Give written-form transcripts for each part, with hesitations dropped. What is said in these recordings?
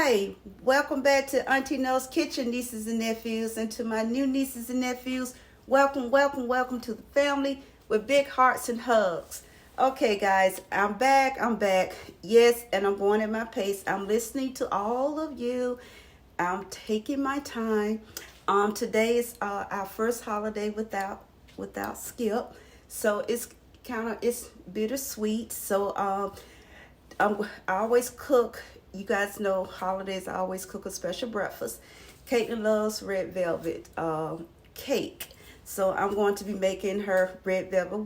Hi, welcome back to Auntie No's Kitchen, nieces and nephews, and to my new nieces and nephews, welcome to the family with big hearts and hugs. Okay, guys, I'm back. Yes, and I'm going at my pace. I'm listening to all of you. I'm taking my time. Today is our first holiday without Skip, so it's bittersweet. So I always cook. You guys know holidays. I always cook a special breakfast. Caitlin loves red velvet cake, so I'm going to be making her red velvet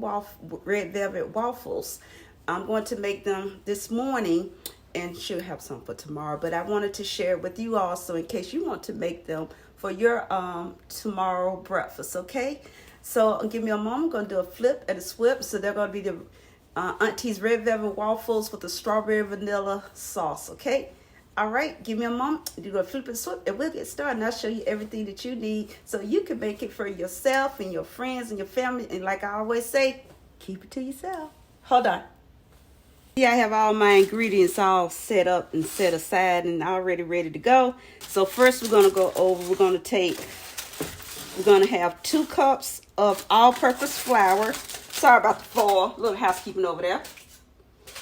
waffles. I'm going to make them this morning, and she'll have some for tomorrow. But I wanted to share with you also in case you want to make them for your tomorrow breakfast. Okay, so give me a moment. I'm going to do a flip and a swip. So they're going to be the Auntie's red velvet waffles with the strawberry vanilla sauce. Okay, all right, give me a moment. Do a flip and swip, and we'll get started. And I'll show you everything that you need so you can make it for yourself and your friends and your family. And like I always say, keep it to yourself. Hold on. Yeah, I have all my ingredients all set up and set aside and already ready to go. So first we're going to go over, we're going to have 2 cups of all-purpose flour. Sorry about the foil, little housekeeping over there.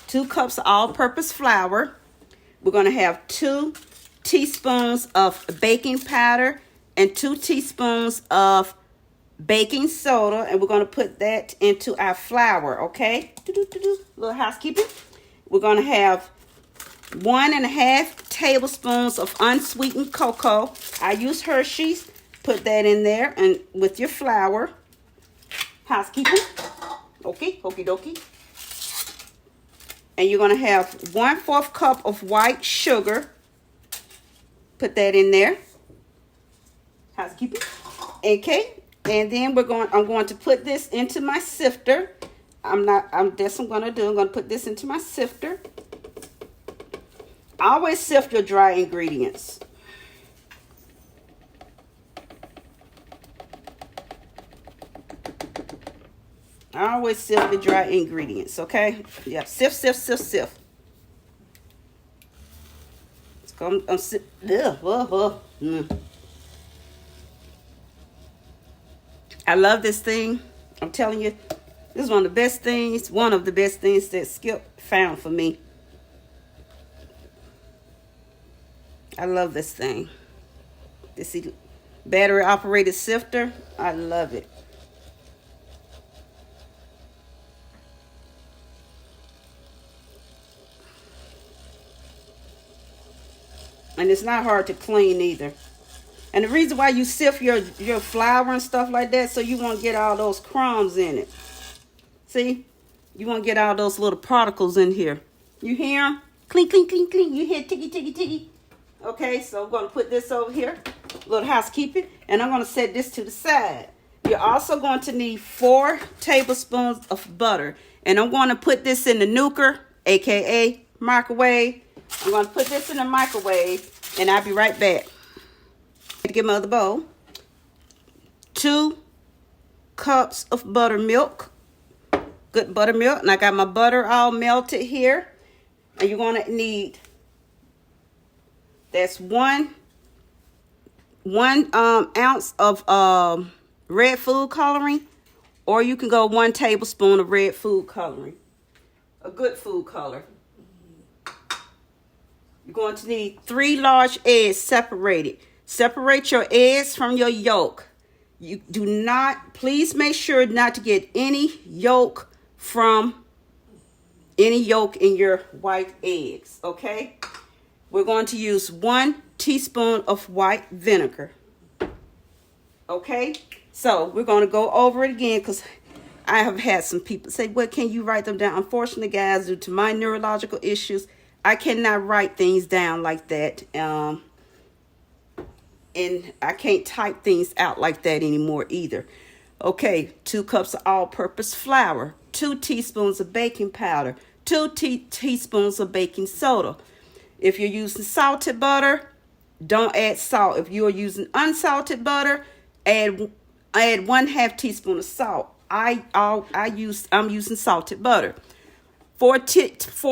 2 cups of all-purpose flour. We're going to have 2 teaspoons of baking powder and 2 teaspoons of baking soda, and we're going to put that into our flour, okay? Little housekeeping. We're going to have 1.5 tablespoons of unsweetened cocoa. I use Hershey's. Put that in there and with your flour. Housekeeping. Okay, okie dokie. And you're going to have 1/4 cup of white sugar. Put that in there. Housekeeping. Okay. And then I'm going to put this into my sifter. That's what I'm going to do. I'm going to put this into my sifter. Always sift your dry ingredients. I always sift the dry ingredients, okay? Yeah, sift. I love this thing. I'm telling you, this is one of the best things that Skip found for me. I love this thing. This battery operated sifter. I love it. And it's not hard to clean either. And the reason why you sift your flour and stuff like that, so you won't get all those crumbs in it. See? You won't get all those little particles in here. You hear them? Clink, clink, clink, clink. You hear ticky, ticky, ticky. Okay, so I'm going to put this over here. Little housekeeping. And I'm going to set this to the side. You're also going to need 4 tablespoons of butter. And I'm going to put this in the nuker, a.k.a. microwave. I'm going to put this in the microwave, and I'll be right back. To get my other bowl. 2 cups of buttermilk. Good buttermilk. And I got my butter all melted here. And you're going to need, that's one ounce of red food coloring. Or you can go 1 tablespoon of red food coloring. A good food color. You're going to need 3 large eggs separated. Separate your eggs from your yolk. You do not, please make sure not to get any yolk in your white eggs, okay? We're going to use 1 teaspoon of white vinegar. Okay? So we're going to go over it again because I have had some people say, well, can you write them down? Unfortunately, guys, due to my neurological issues, I cannot write things down like that. And I can't type things out like that anymore either. Okay, 2 cups of all-purpose flour, 2 teaspoons of baking powder, 2 teaspoons of baking soda. If you're using salted butter, don't add salt. If you are using unsalted butter, add 1/2 teaspoon of salt. I'm using salted butter. 4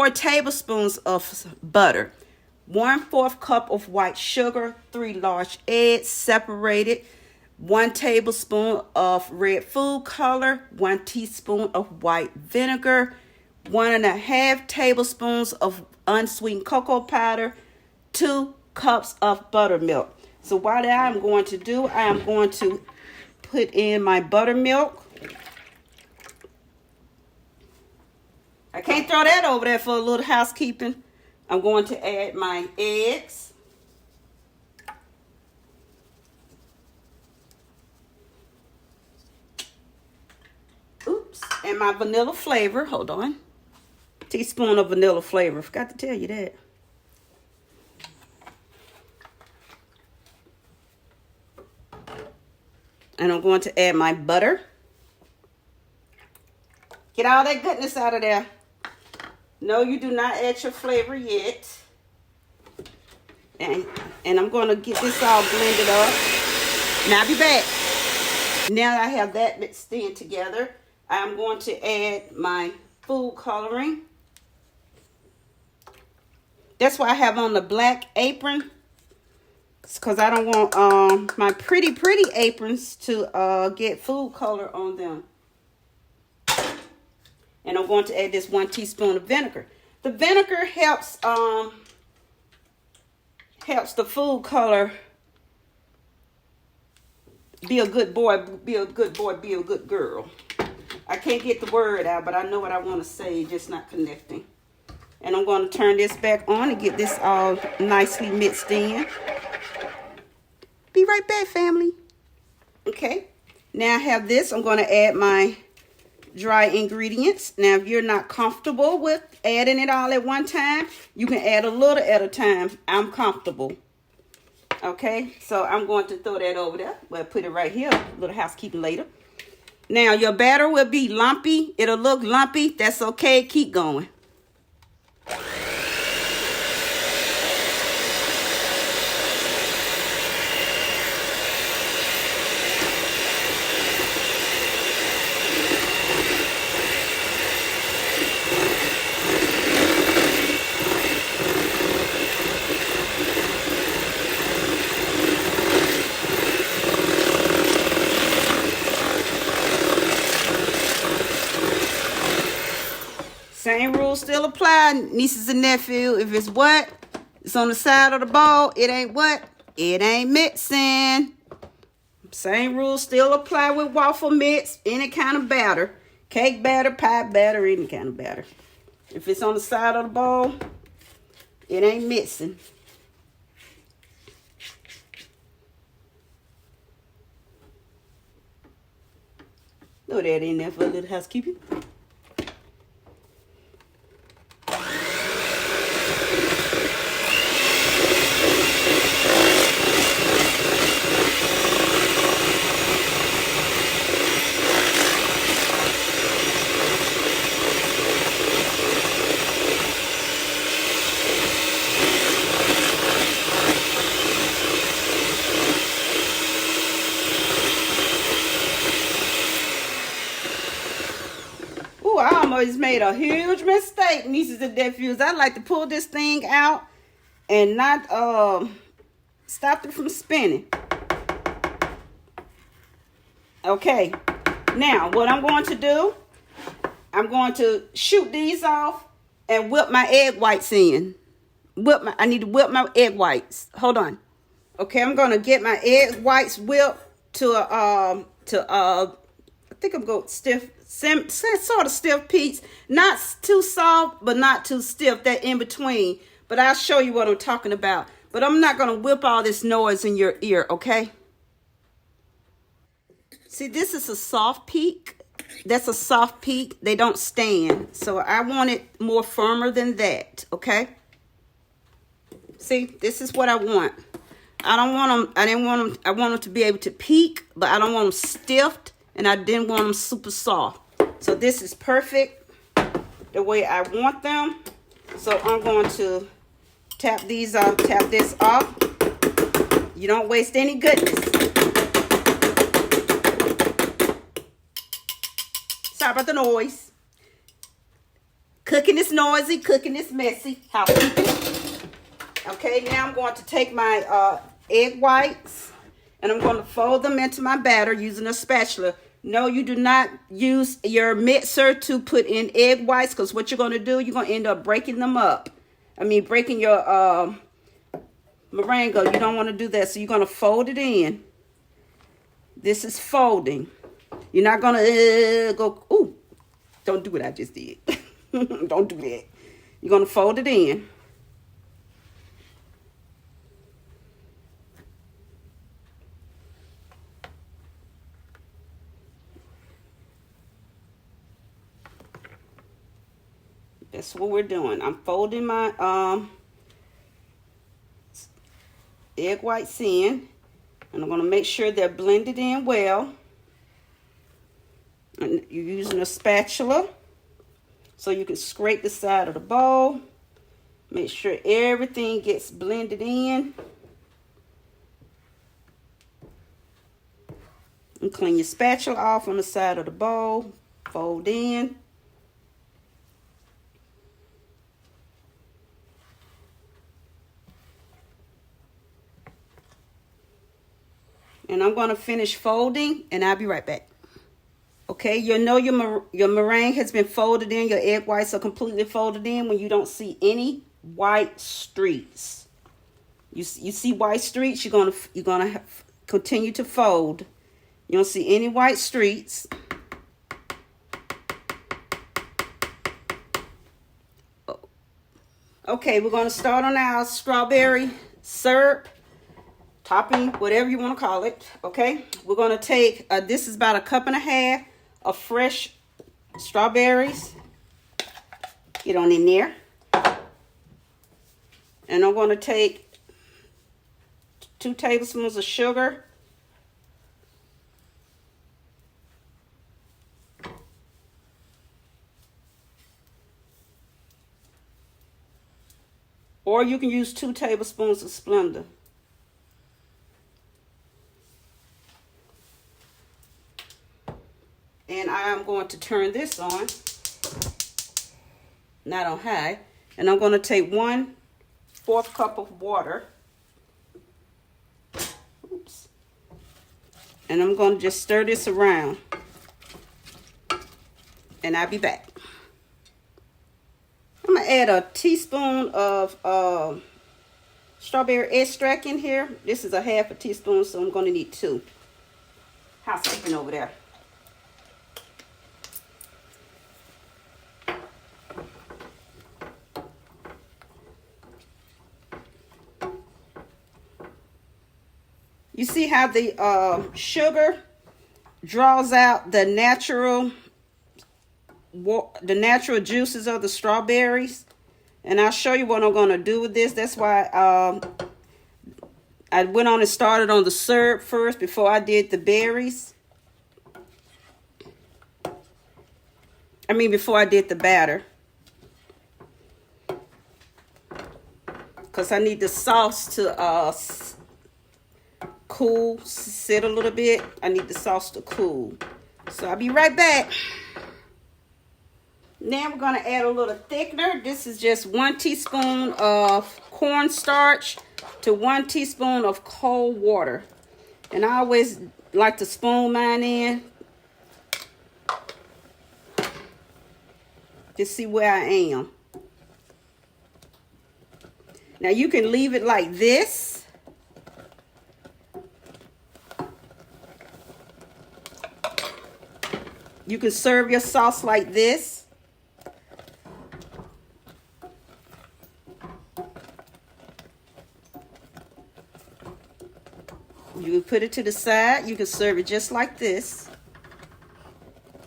tablespoons of butter, 1/4 cup of white sugar, 3 large eggs separated, 1 tablespoon of red food color, 1 teaspoon of white vinegar, 1.5 tablespoons of unsweetened cocoa powder, 2 cups of buttermilk. So what I am going to do, I am going to put in my buttermilk. I can't throw that over there for a little housekeeping. I'm going to add my eggs. Oops. And my vanilla flavor. Hold on. Teaspoon of vanilla flavor. Forgot to tell you that. And I'm going to add my butter. Get all that goodness out of there. No, you do not add your flavor yet. And I'm going to get this all blended up. Now I'll be back. Now I have that mixed in together, I'm going to add my food coloring. That's why I have on the black apron. Because I don't want my pretty aprons to get food color on them. And I'm going to add this 1 teaspoon of vinegar. The vinegar helps the food color be a good boy, be a good boy, be a good girl. I can't get the word out, but I know what I want to say, just not connecting. And I'm going to turn this back on and get this all nicely mixed in. Be right back, family. Okay. Now I have this. I'm going to add my dry ingredients. Now, if you're not comfortable with adding it all at one time, you can add a little at a time. I'm comfortable. Okay, so I'm going to throw that over there. Well, put it right here. A little housekeeping later. Now, your batter will be lumpy. It'll look lumpy. That's okay. Keep going. Same rules still apply, nieces and nephews. If it's what? It's on the side of the bowl. It ain't what? It ain't mixing. Same rules still apply with waffle mix, any kind of batter. Cake batter, pie batter, any kind of batter. If it's on the side of the bowl, it ain't mixing. Throw that in there for a little housekeeping. I almost made a huge mistake, nieces and nephews. I like to pull this thing out and not stop it from spinning. Okay, now what I'm going to do, I'm going to shoot these off and whip my egg whites in. I need to whip my egg whites. Hold on. Okay, I'm going to get my egg whites whipped to I think I'm going stiff, sort of stiff peaks. Not too soft, but not too stiff. That in between. But I'll show you what I'm talking about. But I'm not going to whip all this noise in your ear, okay? See, this is a soft peak. That's a soft peak. They don't stand. So I want it more firmer than that, okay? See, this is what I want. I want them to be able to peak, but I don't want them stiffed. And I didn't want them super soft. So this is perfect the way I want them. So I'm going to tap these off, tap this off. You don't waste any goodness. Sorry about the noise. Cooking is noisy, cooking is messy. Housekeeping. Okay, now I'm going to take my egg whites and I'm going to fold them into my batter using a spatula. No, you do not use your mixer to put in egg whites, because what you're going to do, you're going to end up breaking them up. Breaking your meringue. You don't want to do that. So you're going to fold it in. This is folding. You're not going to go, ooh, don't do what I just did. Don't do that. You're going to fold it in. That's what we're doing. I'm folding my egg whites in, and I'm going to make sure they're blended in well. And you're using a spatula so you can scrape the side of the bowl. Make sure everything gets blended in. And clean your spatula off on the side of the bowl. Fold in. And I'm going to finish folding, and I'll be right back. Okay, you know your meringue has been folded in. Your egg whites are completely folded in when you don't see any white streaks. You see white streaks, you're gonna continue to fold. You don't see any white streaks. Okay, we're going to start on our strawberry syrup. Topping, whatever you want to call it. Okay, we're going to take this is about 1.5 cups of fresh strawberries. Get on in there. And I'm going to take 2 tablespoons of sugar. Or you can use 2 tablespoons of Splenda. And I'm going to turn this on, not on high. And I'm going to take 1/4 cup of water. Oops. And I'm going to just stir this around. And I'll be back. I'm going to add a teaspoon of strawberry extract in here. This is a 1/2 teaspoon, so I'm going to need 2. Housekeeping over there. You see how the sugar draws out the natural juices of the strawberries? And I'll show you what I'm going to do with this. That's why I went on and started on the syrup first before I did the berries. Before I did the batter. Because I need the sauce to cool, sit a little bit. I need the sauce to cool. So I'll be right back. Now we're going to add a little thickener. This is just 1 teaspoon of cornstarch to 1 teaspoon of cold water. And I always like to spoon mine in to see where I am. Now you can leave it like this. You can serve your sauce like this. You can put it to the side. You can serve it just like this.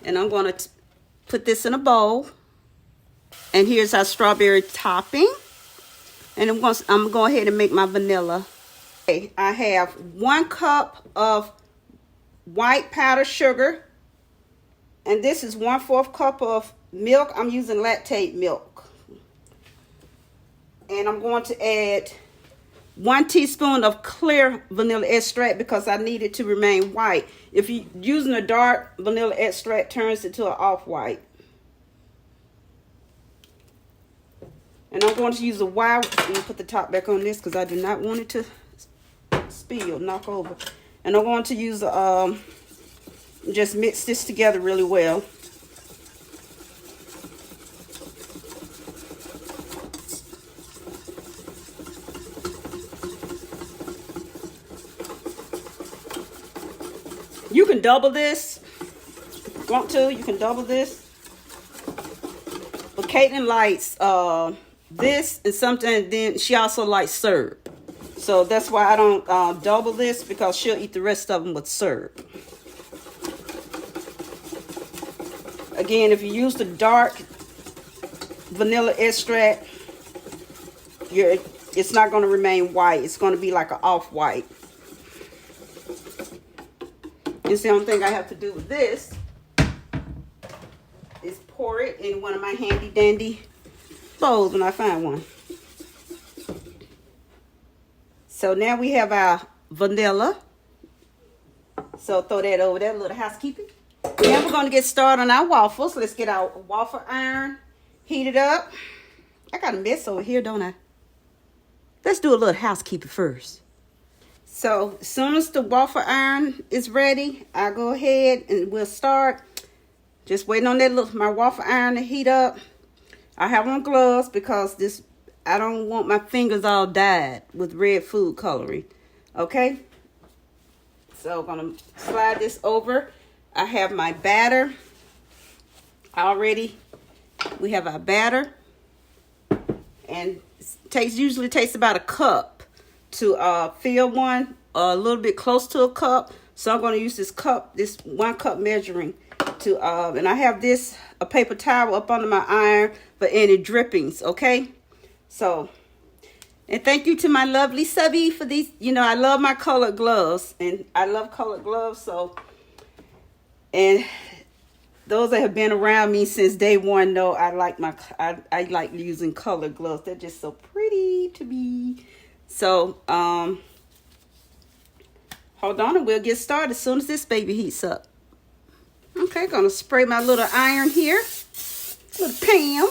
And I'm going to put this in a bowl. And here's our strawberry topping. And I'm going to go ahead and make my vanilla. Okay, I have 1 cup of white powdered sugar. And this is 1/4 cup of milk. I'm using lactate milk. And I'm going to add 1 teaspoon of clear vanilla extract because I need it to remain white. If you're using a dark vanilla extract, turns it to an off-white. And I'm going to use a wire. I'm going to put the top back on this because I do not want it to spill, knock over. And I'm going to use just mix this together really well. You can double this. If you want to, you can double this. But Caitlin likes this and something, and then she also likes syrup. So that's why I don't double this, because she'll eat the rest of them with syrup. Again, if you use the dark vanilla extract, it's not going to remain white. It's going to be like an off-white. It's the only thing I have to do with this is pour it in one of my handy dandy bowls when I find one. So now we have our vanilla. So throw that over there, a little housekeeping. Now we're going to get started on our waffles. Let's get our waffle iron heated up. I got a mess over here, don't I? Let's do a little housekeeping first. So as soon as the waffle iron is ready, I'll go ahead and we'll start. Just waiting on that my waffle iron to heat up. I have on gloves because I don't want my fingers all dyed with red food coloring. Okay? So I'm going to slide this over. I have my batter already. We have our batter. And it usually takes about a cup to fill one, a little bit close to a cup. So I'm going to use this 1 cup measuring to, and I have a paper towel up under my iron for any drippings, okay? So, and thank you to my lovely subby for these. You know, I love my colored gloves, and I love colored gloves, so, and those that have been around me since day one know I like using colored gloves. They're just so pretty to me. So, hold on and we'll get started as soon as this baby heats up. Okay, gonna spray my little iron here. Little pan,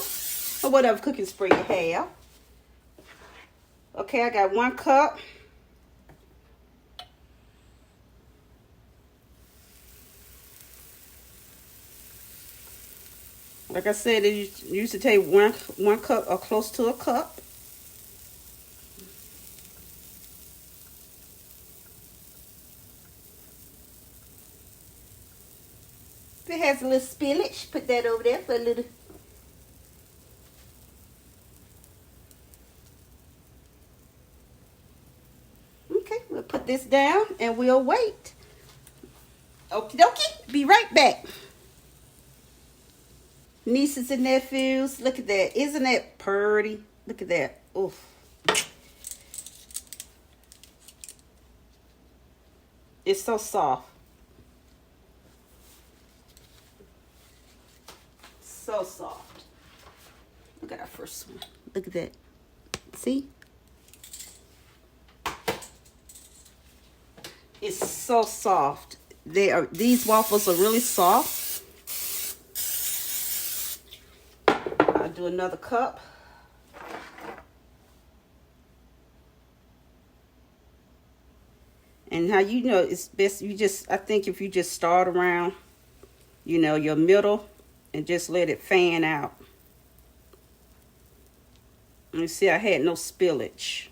or whatever cooking spray you have. Okay, I got 1 cup. Like I said, it used to take one cup or close to a cup. If it has a little spillage, put that over there for a little. Okay, we'll put this down and we'll wait. Okie dokie, be right back. Nieces and nephews, look at that. Isn't that pretty? Look at that. Oof. It's so soft. So soft. Look at our first one. Look at that. See? It's so soft. These waffles are really soft. I'll do another cup. And how you know it's best, I think if you just start around, your middle and just let it fan out. You see, I had no spillage.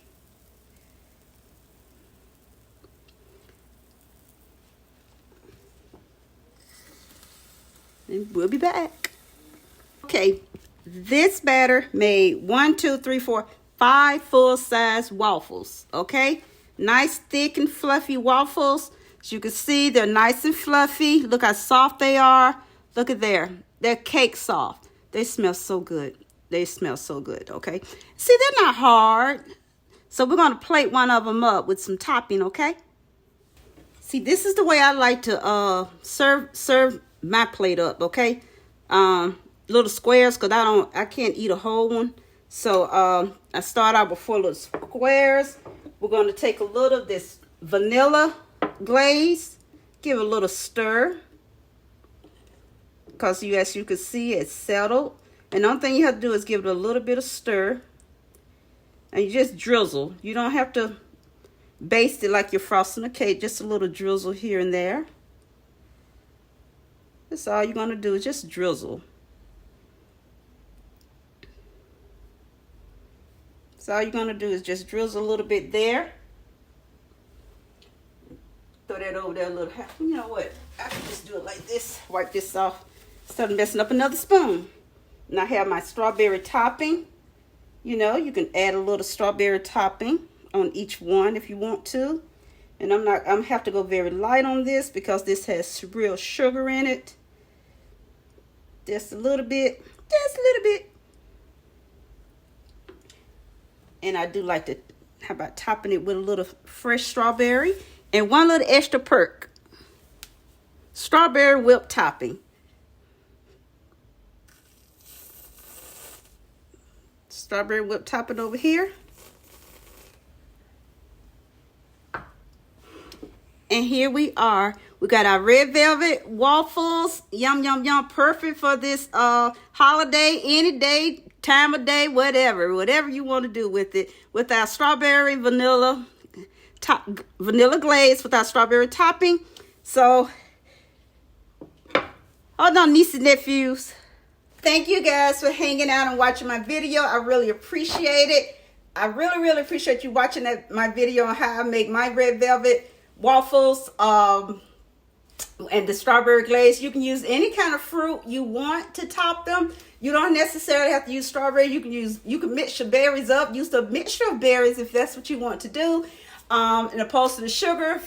And we'll be back. Okay, this batter made 5 full-size waffles, okay? Nice, thick, and fluffy waffles. As you can see, they're nice and fluffy. Look how soft they are. Look at there. They're cake soft. They smell so good. They smell so good, okay? See, they're not hard. So we're going to plate one of them up with some topping, okay? See, this is the way I like to serve my plate up, okay? Little squares, because I can't eat a whole one. So I start out with 4 little squares. We're going to take a little of this vanilla glaze, give it a little stir, because as you can see, it's settled. And the only thing you have to do is give it a little bit of stir. And you just drizzle. You don't have to baste it like you're frosting a cake. Just a little drizzle here and there. That's all you're going to do is just drizzle. So all you're going to do is just drizzle a little bit there. Throw that over there a little. You know what? I can just do it like this. Wipe this off instead of messing up another spoon. And I have my strawberry topping. You know, you can add a little strawberry topping on each one if you want to. And I'm have to go very light on this because this has real sugar in it. Just a little bit. Just a little bit. And I do like to, how about topping it with a little fresh strawberry and one little extra perk. Strawberry whipped topping. Strawberry whipped topping over here. And here we are. We got our red velvet waffles. Yum, yum, yum. Perfect for this holiday, any day, time of day, whatever you want to do with it, with our strawberry vanilla glaze with our strawberry topping. So hold on, nieces and nephews, thank you guys for hanging out and watching my video. I really appreciate it. I really appreciate you watching my video on how I make my red velvet waffles and the strawberry glaze. You can use any kind of fruit you want to top them. You don't necessarily have to use strawberry. You can mix your berries up. Use a mixture of berries if that's what you want to do. And opposed to the sugar,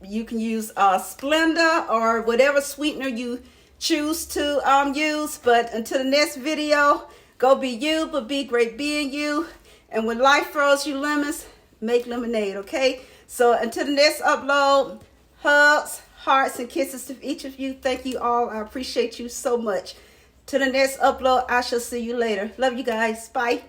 you can use Splenda or whatever sweetener you choose to use. But until the next video, go be you, but be great being you. And when life throws you lemons, make lemonade, okay? So until the next upload, hugs, hearts, and kisses to each of you. Thank you all. I appreciate you so much. To the next upload, I shall see you later. Love you guys. Bye.